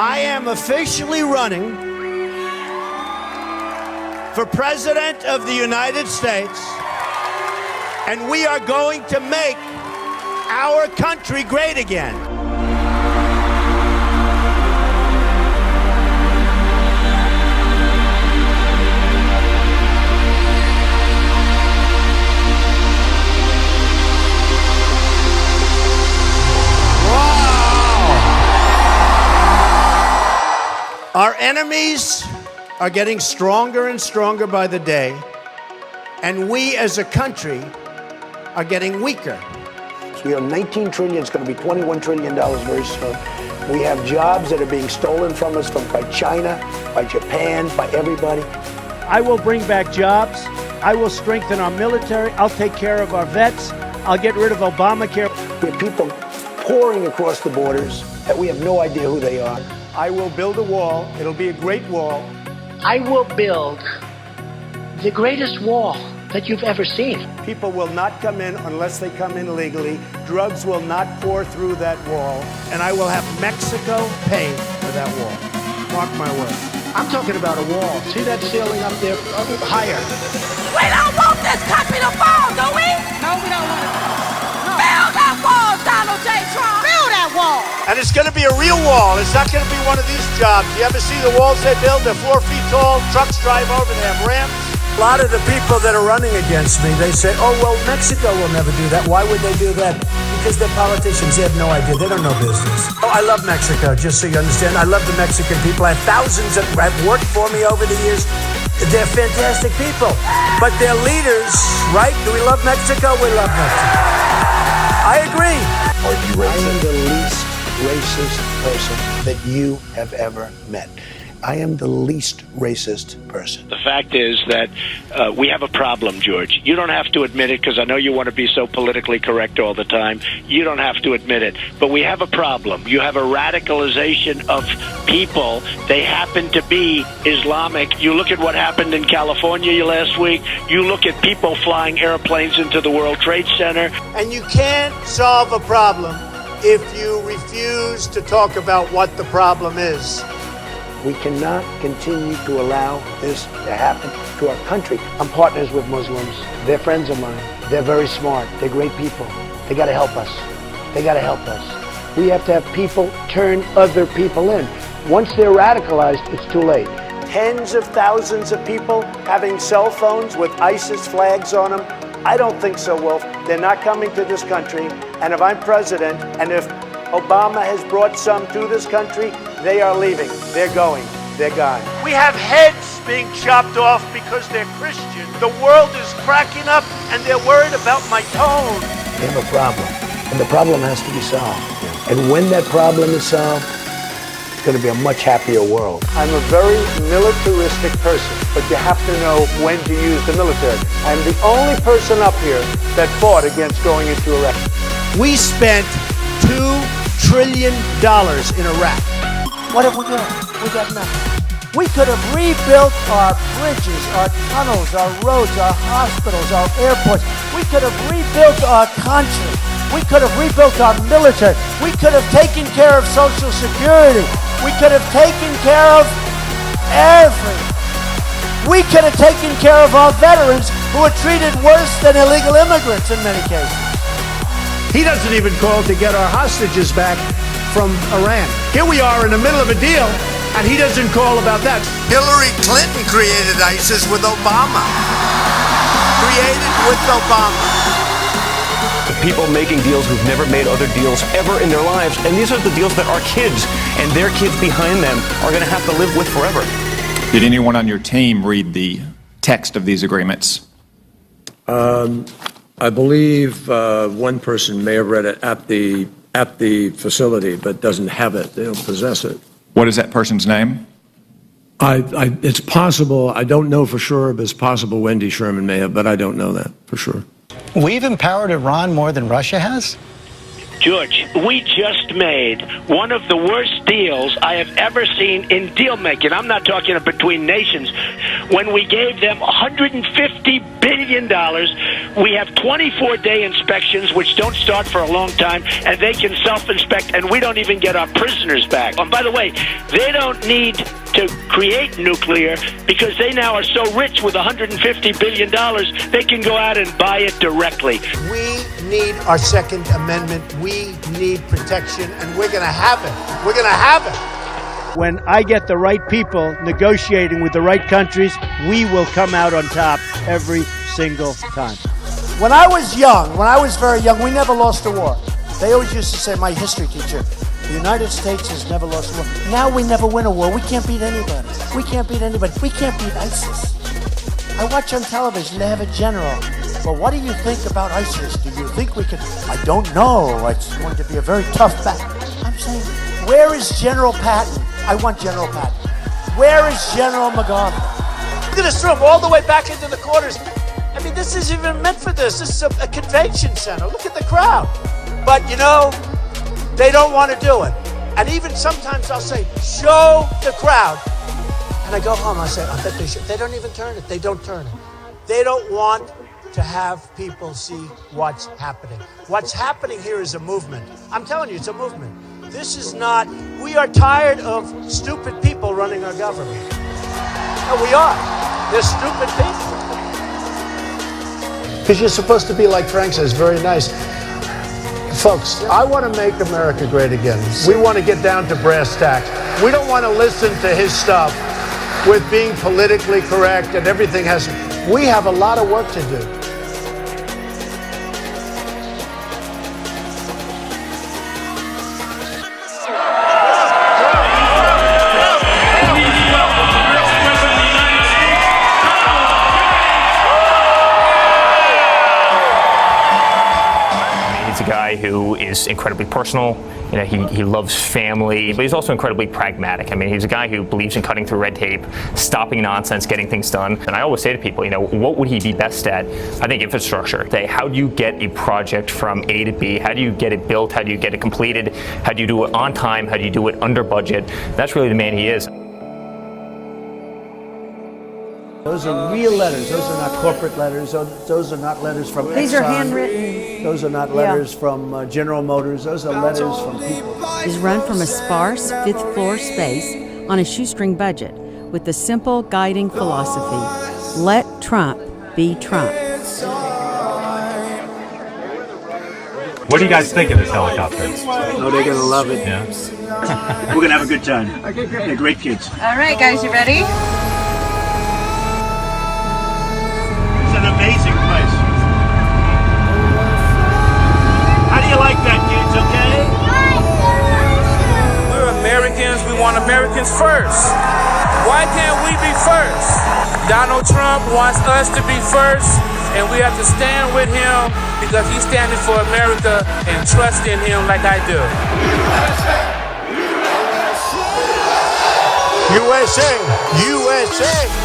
I am officially running for President of the United States, and we are going to make our country great again. Our enemies are getting stronger and stronger by the day, and we as a country are getting weaker. So we have 19 trillion, it's going to be $21 trillion very soon. We have jobs that are being stolen from us by China, by Japan, by everybody. I will bring back jobs. I will strengthen our military. I'll take care of our vets. I'll get rid of Obamacare. We have people pouring across the borders that we have no idea who they are. I will build a wall. It'll be a great wall. I will build the greatest wall that you've ever seen. People will not come in unless they come in legally. Drugs will not pour through that wall. And I will have Mexico pay for that wall. Mark my words. I'm talking about a wall. See that ceiling up there? Higher. We don't want this country to fall, do we? No, we don't want it. No. Build that wall, Donald J. Trump. Build that wall. And it's going to be a real wall. It's not going to be one of these jobs. You ever see the walls they build? They're 4 feet tall. Trucks drive over. They have ramps. A lot of the people that are running against me, they say, oh, well, Mexico will never do that. Why would they do that? Because they're politicians. They have no idea. They don't know business. Oh, I love Mexico, just so you understand. I love the Mexican people. I have thousands that have worked for me over the years. They're fantastic people. But their leaders, right? Do we love Mexico? We love Mexico. I agree. Are you racist? I am the least racist person that you have ever met. I am the least racist person. The fact is that we have a problem, George. You don't have to admit it because I know you want to be so politically correct all the time. You don't have to admit it. But we have a problem. You have a radicalization of people. They happen to be Islamic. You look at what happened in California last week. You look at people flying airplanes into the World Trade Center. And you can't solve a problem if you refuse to talk about what the problem is. We cannot continue to allow this to happen to our country. I'm partners with Muslims. They're friends of mine. They're very smart. They're great people. They got to help us. They got to help us. We have to have people turn other people in. Once they're radicalized, it's too late. Tens of thousands of people having cell phones with ISIS flags on them. I don't think so, Wolf. They're not coming to this country. And if I'm president, and if Obama has brought some to this country, they are leaving. They're going. They're gone. We have heads being chopped off because they're Christian. The world is cracking up, and they're worried about my tone. We have a problem, and the problem has to be solved. And when that problem is solved, it's going to be a much happier world. I'm a very militaristic person, but you have to know when to use the military. I'm the only person up here that fought against going into Iraq. We spent $2 trillion in Iraq. What have we got? We got nothing. We could have rebuilt our bridges, our tunnels, our roads, our hospitals, our airports. We could have rebuilt our country. We could have rebuilt our military. We could have taken care of Social Security. We could have taken care of everything. We could have taken care of our veterans who are treated worse than illegal immigrants in many cases. He doesn't even call to get our hostages back from Iran. Here we are in the middle of a deal, and he doesn't call about that. Hillary Clinton created ISIS with Obama. Created with Obama. The people making deals who've never made other deals ever in their lives, and these are the deals that our kids and their kids behind them are going to have to live with forever. Did anyone on your team read the text of these agreements? I believe one person may have read it at the facility, but doesn't have it. They don't possess it. What is that person's name? It's possible. I don't know for sure, but it's possible Wendy Sherman may have, but I don't know that for sure. We've empowered Iran more than Russia has? George, we just made one of the worst deals I have ever seen in deal making. I'm not talking between nations. When we gave them $150 billion, we have 24-day inspections, which don't start for a long time, and they can self-inspect, and we don't even get our prisoners back. And by the way, they don't need to create nuclear because they now are so rich with $150 billion, they can go out and buy it directly. We need our Second Amendment. We need protection, and we're going to have it. We're going to have it. When I get the right people negotiating with the right countries, we will come out on top every single time. When I was young, when I was very young, we never lost a war. They always used to say, my history teacher, the United States has never lost a war. Now we never win a war. We can't beat anybody. We can't beat anybody. We can't beat ISIS. I watch on television, they have a general. But what do you think about ISIS? Do you think we can? I don't know. It's going to be a very tough battle. I'm saying, where is General Patton? I want General Patton. Where is General MacArthur? Look at this room, all the way back into the quarters. I mean, this isn't even meant for this. This is a convention center. Look at the crowd. But, you know, they don't want to do it. And even sometimes I'll say, show the crowd. And I go home, I say, I bet they should. They don't even turn it. They don't turn it. They don't want to have people see what's happening. What's happening here is a movement. I'm telling you, it's a movement. This is not, we are tired of stupid people running our government. No, we are. They're stupid people. Because you're supposed to be, like Frank says, very nice. Folks, I want to make America great again. We want to get down to brass tacks. We don't want to listen to his stuff with being politically correct and everything has... We have a lot of work to do. Who is incredibly personal. You know, he loves family, but he's also incredibly pragmatic. I mean, he's a guy who believes in cutting through red tape, stopping nonsense, getting things done. And I always say to people, you know, what would he be best at? I think infrastructure. How do you get a project from A to B? How do you get it built? How do you get it completed? How do you do it on time? How do you do it under budget? That's really the man he is. Those are real letters. Those are not corporate letters. Those are not letters from Exxon. These are handwritten. Those are not letters from General Motors. Those are letters from people. Is run from a sparse fifth-floor space on a shoestring budget with the simple guiding philosophy, let Trump be Trump. What do you guys think of this helicopter? Oh, they're going to love it. Yeah. We're going to have a good time. They're great kids. All right, guys, you ready? An amazing place. How do you like that, kids, okay? We're Americans. We want Americans first. Why can't we be first? Donald Trump wants us to be first, and we have to stand with him because he's standing for America and trust in him like I do. USA! USA!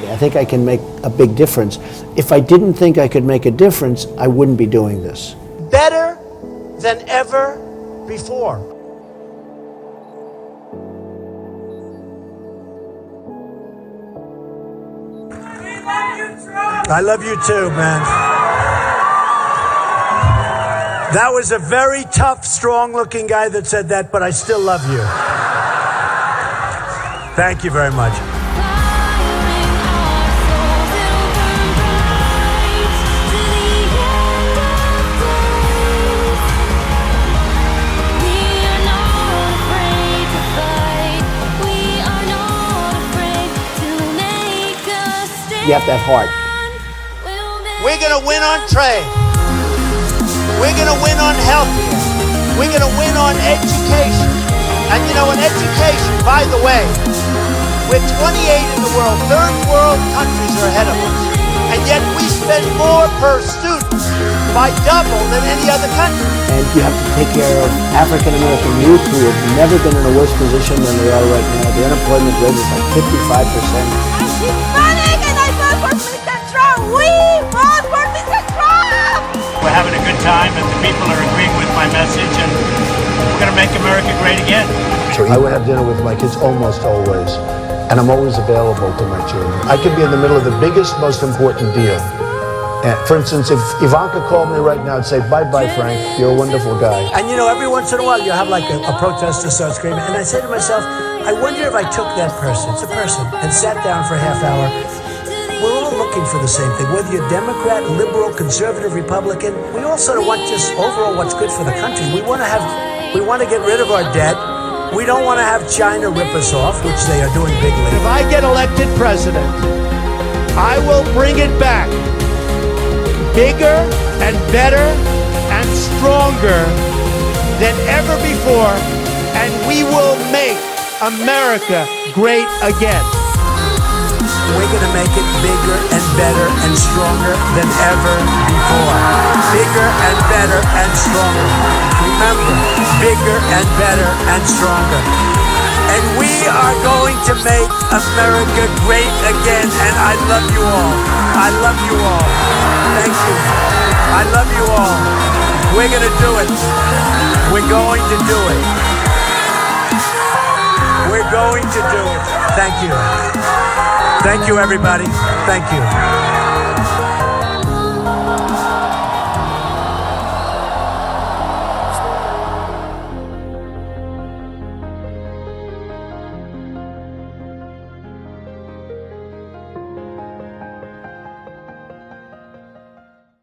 I think I can make a big difference. If I didn't think I could make a difference, I wouldn't be doing this. Better than ever before. I love you too, man. That was a very tough, strong-looking guy that said that, but I still love you. Thank you very much. you have to have heart. We're going to win on trade. We're going to win on healthcare. We're going to win on education. And you know, in education, by the way, we're 28 in the world. Third world countries are ahead of us. And yet we spend more per student by double than any other country. And you have to take care of African American youth who have never been in a worse position than they are right now. The unemployment rate is like 55%. I'm Hispanic and I vote for Mr. Trump. We vote for Mr. Trump. We're having a good time and the people are agreeing with my message and we're going to make America great again. I would have dinner with my kids almost always. And I'm always available to my children. I could be in the middle of the biggest, most important deal. For instance, if Ivanka called me right now and say, bye-bye, Frank, you're a wonderful guy. And you know, every once in a while, you have like a protester start screaming. And I say to myself, I wonder if I took that person, it's a person, and sat down for a half hour. We're all looking for the same thing. Whether you're Democrat, liberal, conservative, Republican, we all sort of want just overall what's good for the country. We want to get rid of our debt. We don't want to have China rip us off, which they are doing bigly. If I get elected president, I will bring it back bigger and better and stronger than ever before, and we will make America great again. We're going to make it bigger and better and stronger than ever before. Bigger and better and stronger. Remember, bigger and better and stronger. And we are going to make America great again. And I love you all. I love you all. Thank you. I love you all. We're going to do it. We're going to do it. We're going to do it. Thank you. Thank you, everybody. Thank you.